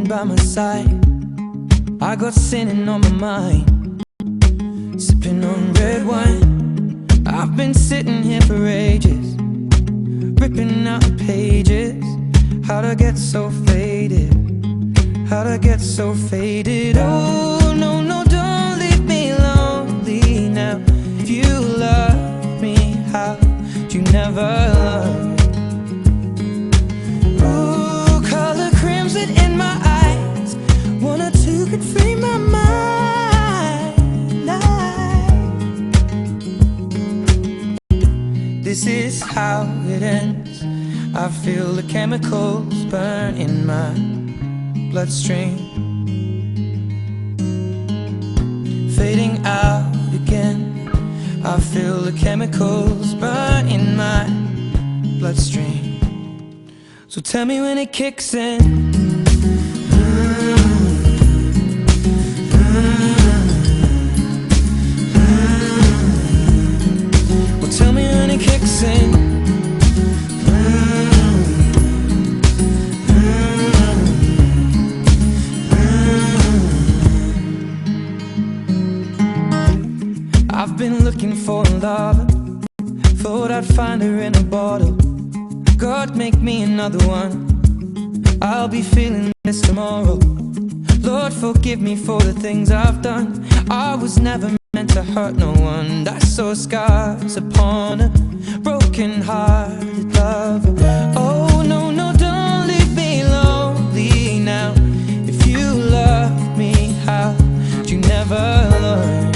by my side. I got sinning on my mind, sipping on red wine. I've been sitting here for ages, ripping out the pages. How'd I get so faded? How'd I get so faded? Oh, no, no, don't leave me lonely now. If you love me, how'd you never love me? Ooh, color crimson in my eyes. One or two could free my mind. This is how it ends. I feel the chemicals burn in my bloodstream, fading out again. I feel the chemicals burn in my bloodstream. So tell me when it kicks in. Well, tell me when it kicks in. I've been looking for a lover, thought I'd find her in a bottle. God, make me another one. I'll be feeling this tomorrow. Lord, forgive me for the things I've done. I was never meant to hurt no one. I saw scars upon a broken-hearted lover. Oh, no, no, don't leave me lonely now. If you love me, how'd you never learn?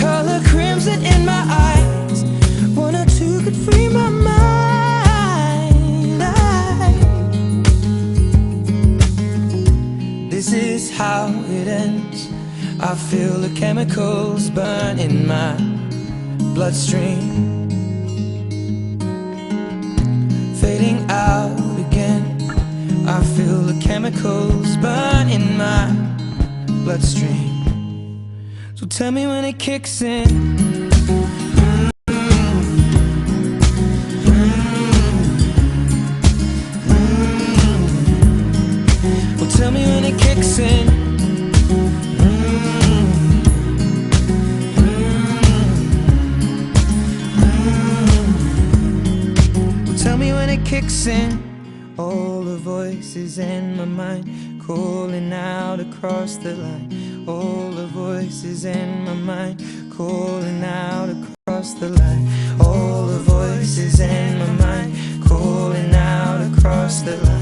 Color crimson in my eyes. One or two could free my mind. This is how it ends. I feel the chemicals burn in my bloodstream, fading out again. I feel the chemicals burn in my bloodstream. So tell me when it kicks in. Well, tell me when it kicks in. Well, tell me when it kicks in. All the voices in my mind calling out across the line. All the voices in my mind calling out across the line. All the voices in my mind calling out across the line.